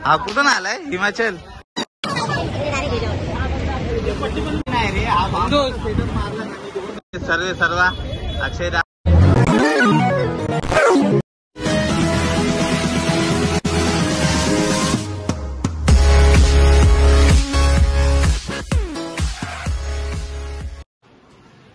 हा कुठून आलाय? हिमाचल सर्वे सर्वा अक्षय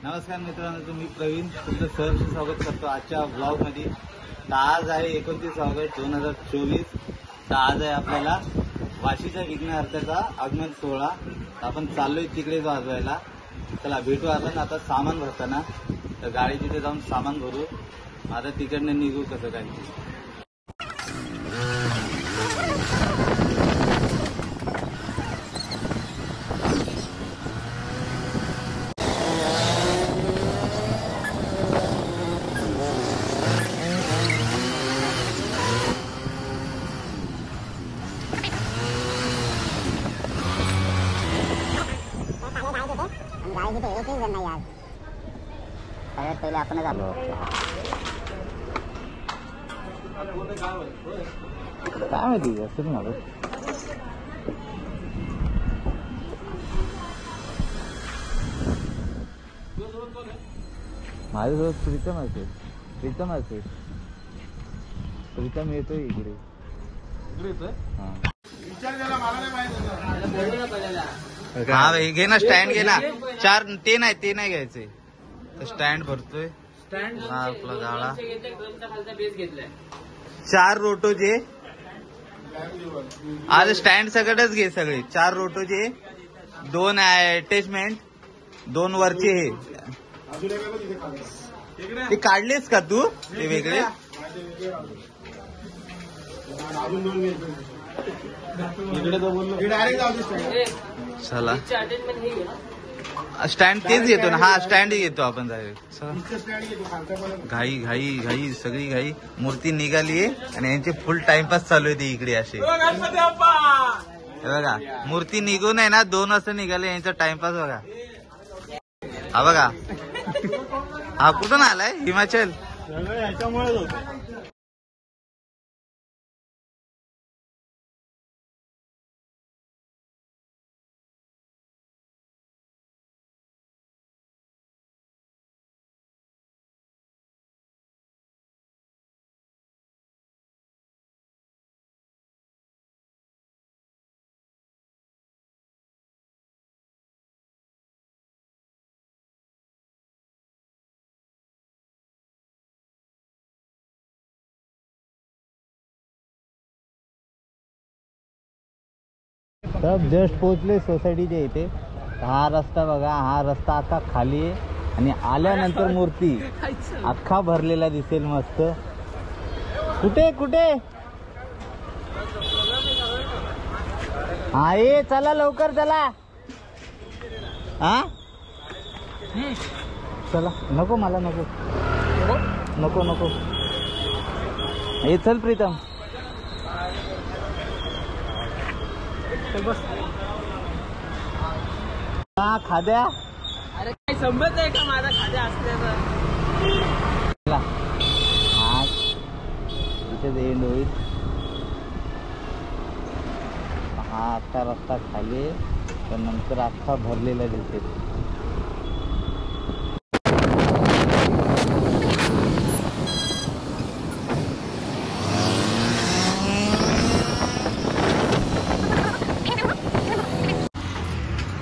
नमस्कार मित्रांनो, तुम्ही प्रवीण तुमचं सहर्ष स्वागत करतो आजच्या ब्लॉग मध्ये। आज आहे 29 ऑगस्ट 2024। तर आज आहे आपल्याला वाशीच्या विघ्नहर्त्याचा आगमन सोहळा। आपण चाललोय तिकडे वाजवायला। चला भेटू आपण आता सामान भरताना। तर गाडी तिथे जाऊन सामान भरू। आता तिकडनं निघू कसं काय। सगळ्यात पहिले आपणच आलो। काय माहिती असं मला माझ्यासोबत प्रीतम असेल। प्रीतम येतोय इकडे। हा भाई घे ना स्टँड घे ना। 4 ते नाही घ्यायचे। स्टँड भरतोय। हा आपला गाळा 4 रोटोचे। आज स्टँड सगळंच घे सगळे। 4 रोटोचे 2 अटॅचमेंट 2 वरचे। हे ते काढलेस का तू? ते वेगळे चला स्टँड तेच घेतो ना। हा स्टँड घेतो आपण डायरेक्ट। घाई घाई घाई सगळी घाई। मूर्ती निघालीये आणि यांचे फुल टाइमपास चालू आहे इकडे असे। बघा मूर्ती निघून आहे ना 2 वाजता निघाले। यांचा टाइमपास बघा। हा बघा हा कुठून आलाय? हिमाचल सब जस्ट पोहोचले सोसायटीच्या इथे। हा रस्ता बघा। हा रस्ता आता खाली आहे आणि आल्यानंतर मूर्ती अख्खा भरलेला दिसेल मस्त। कुठे कुठे? हा ये चला लवकर चला। हा चला। नको मला नको नको नको। हे चल प्रीतम खाद्या। अरे काही संबंध आहे का माझा खाद्या असल्याचा? इथेच एंड होईल। हा अख्खा रस्ता खाली तर नंतर अख्खा भरलेला दिसेल।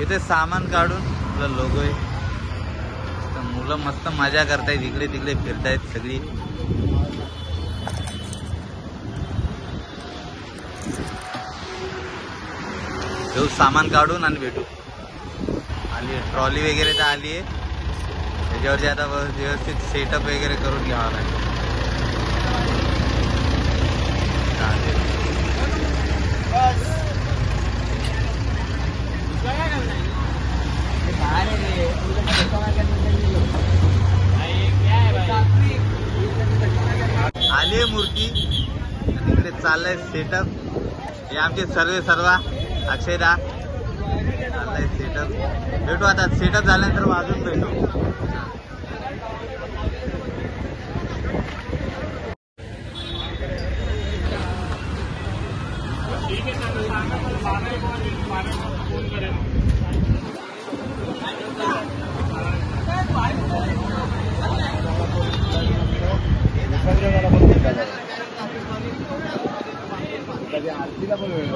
इथे सामान काढून आपलं लोगो आहे। तर मुलं मस्त मजा करतायत। इकडे तिकडे फिरतायत सगळी। घेऊ सामान काढून आणि भेटू। आली ट्रॉली वगैरे तर आली आहे। त्याच्यावरती आता व्यवस्थित सेटअप वगैरे करून घ्यावा लागेल। आली मूर्ती तिकडे चाललंय सेटअप। हे आमचे सर्वा अक्षयदा चाललंय सेटअप। भेटू आता। सेटअप झाल्यानंतर वाजून भेटू। आरतीला पण वेळ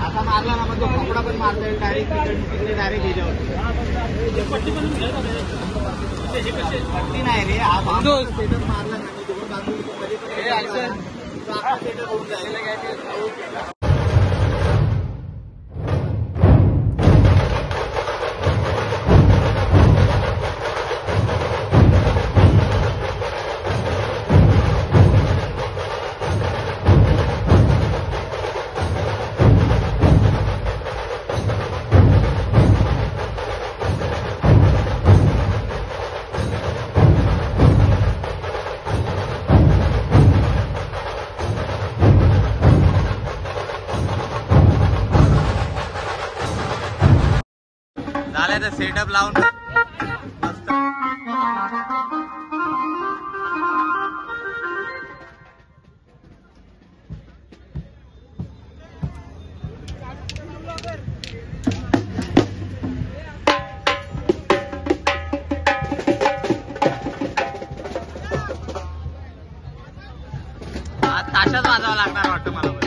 आता मारला ना मग तो कपडा पण मारता येईल डायरेक्ट तिकडे डायरेक्ट ह्याच्यावर पट्टी नाही रे हा सेटअप मारला ना मी दोन बाजू सेटअप होऊन जाईल. झालं तर सेटअप लावून मस्त. ताशाच वाजावं लागणार वाटतं मला पण.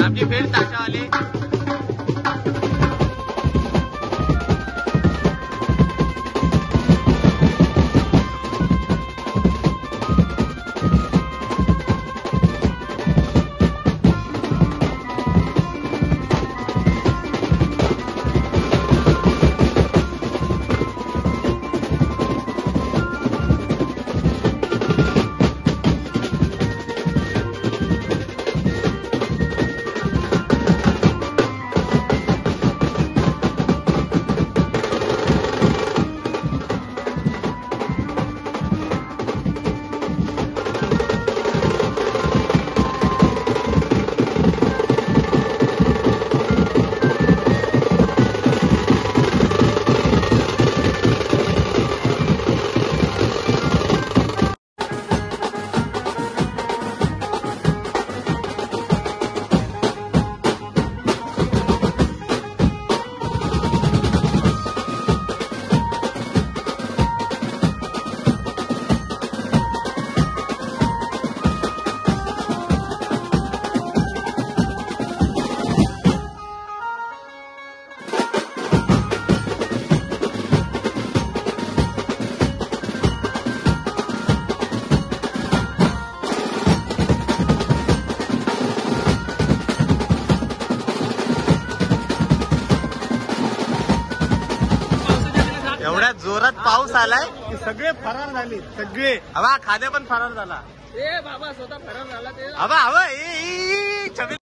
आमची फेर ताशावाली एवढ्या जोरात पाऊस आलाय की सगळे फरार झाले. सगळे हवा खाद्य पण फरार झाला. ए बाबा स्वतः फरार झाला ते. हवा हवा छबी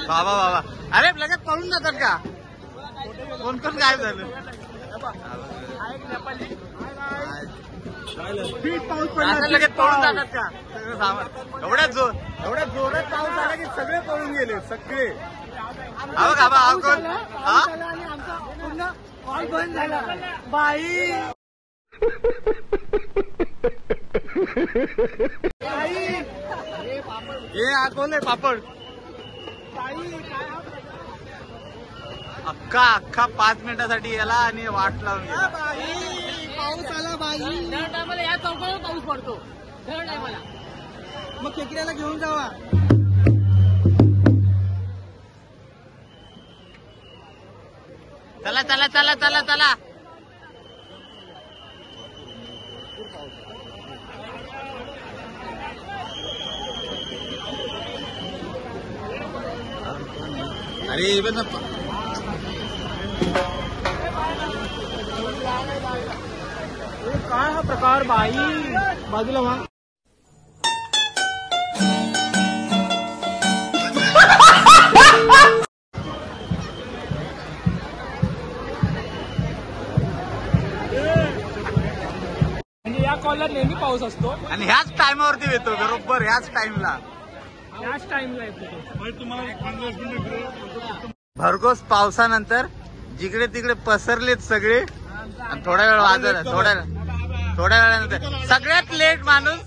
बाबा बाबा अरे लगेच पळून जातात का? कोण कोण गायब झालं? लगेच पळून जातात का सगळं सामान? एवढ्या जोरात पाऊस आला की सगळे पळून गेले. सगळे हवं का? हा कोण? हा कॉल बंद झाला बाई. हे हा कोण आहे? पापड अख्खा 5 मिनिटासाठी याला आणि वाट लावून गेला. पाऊस आला बाई. दर टायमाला या चौकावर पाऊस पडतो. दर टायमाला मग खेकड्याला घेऊन जावा. चला चला चला चला चला. अरे इवन काय हा प्रकार बाई. बाजूला व्हा. कॉलला नेहमी पाऊस असतो. आणि ह्याच टायमावरती येतो, बरोबर ह्याच टाइमला, याच टाइमला येतो. भरघोस पावसानंतर जिकडे तिकडे पसरलेत सगळे. आणि थोड्या वेळ वाजत, थोड्या वेळानंतर सगळ्यात लेट माणूस,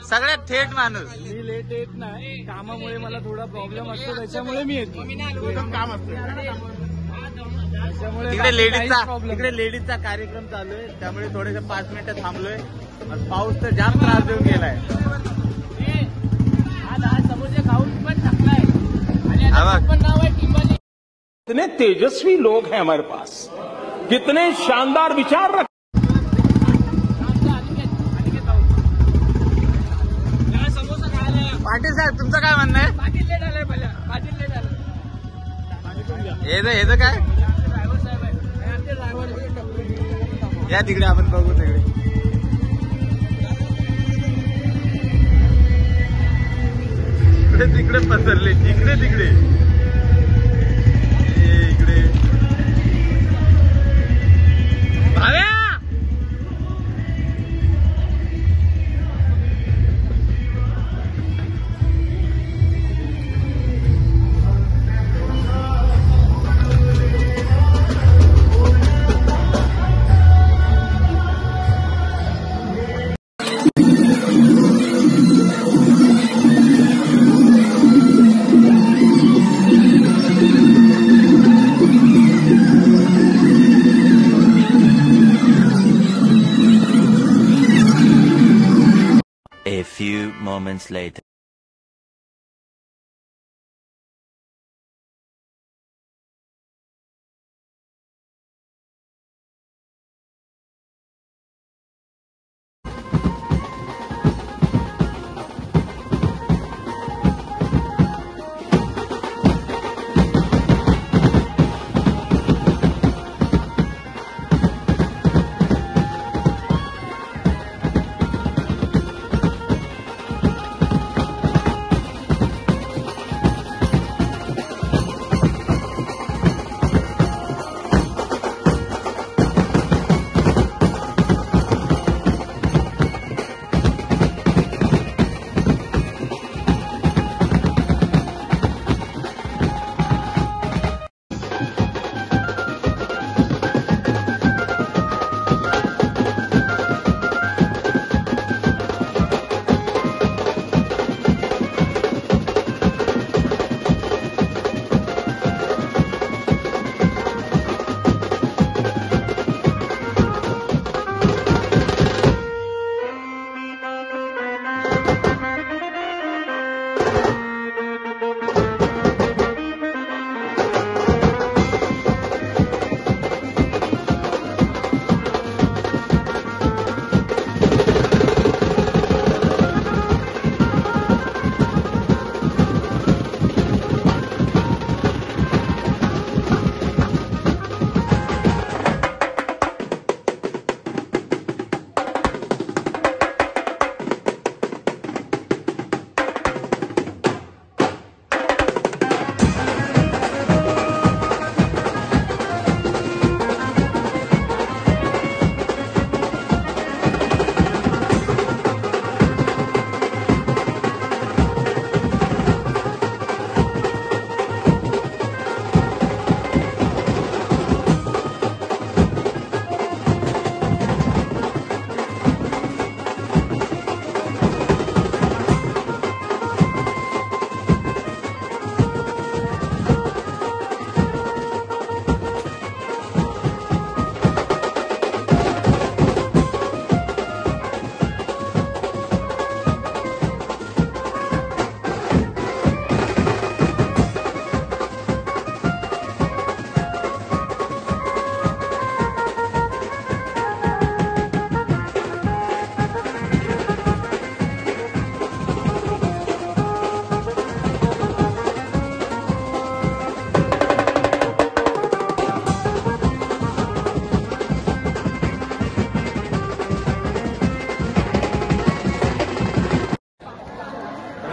सगळ्यात थेट माणूस. मी लेट येत नाही, कामामुळे मला थोडा प्रॉब्लेम असतो, त्याच्यामुळे मी येतो. काम असतं तिकडे लेडीजचा कार्यक्रम चालू आहे, त्यामुळे थोडेसे 5 मिनिटं थांबलोय. आणि पाऊस तर जाम त्रास देऊन गेलाय. समोरच्या खाऊन पण टाकलाय. आणि पण नाव आहे टिंबाजी. कितने तेजस्वी लोग हैं हमारे पास, कितने शानदार विचार रख. समोसा खायला. पाटील साहेब तुमचं काय म्हणणं आहे? पाटील लेट आलाय, पाटील लेट आलाय. हे काय ड्रायव्हर साहेब आहे, आमचे ड्रायव्हर. या तिकडे आपण बघू तिकडे. तिकडे पसरले, तिकडे इकडे Bhavya. A few moments later.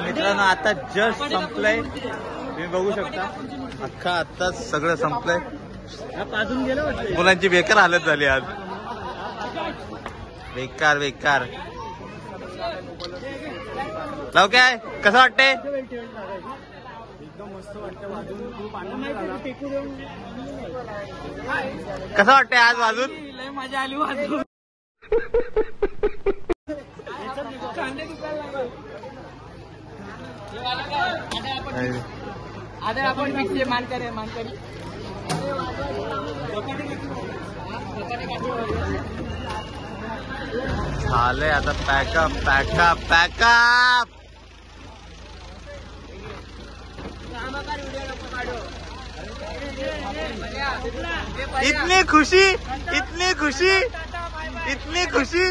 मित्रांनो आता जस्ट संपलंय, तुम्ही बघू शकता अख्खा आत्ताच सगळं संपलंय. मुलांची बेकार हालत झाली आज. बेकार बेकार. लाव काय कसं वाटते? एकदम मस्त वाटतं वाजून, खूप आनंद झाला. कसं वाटतंय आज वाजून? लय मजा आली वाजून. आता आपण मिक्स मानकरी मानकरी झालंय आता पॅकअप पॅकअप पॅकअप. इतनी खुशी इतनी खुशी इतनी खुशी.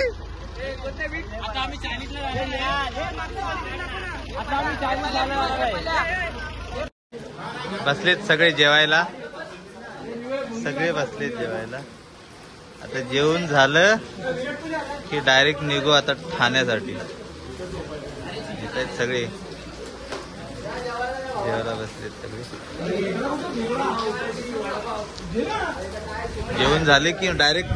आता आम्ही चायनीजला जाणार आहे. बसलेत सगळे जेवायला. सगळे बसलेत जेवायला. आता जेवून झालं की डायरेक्ट निघू आता ठाण्यासाठी. येत आहेत सगळे जेवायला बसलेत सगळे. जेवण झाले की डायरेक्ट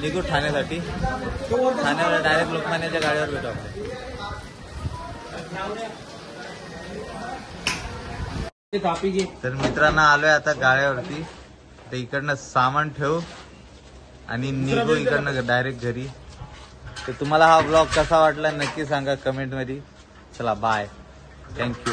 निघू ठाण्यासाठी. ठाण्याला डायरेक्ट लोकमान्याच्या गाडीवर भेटू आपण. तर मित्रांनो आलोय आता गाड्यावरती. तर इकडनं सामान ठेवू आणि निघू इकडनं डायरेक्ट घरी. तर तुम्हाला हा ब्लॉग कसा वाटला नक्की सांगा कमेंट मध्ये. चला बाय. थँक्यू.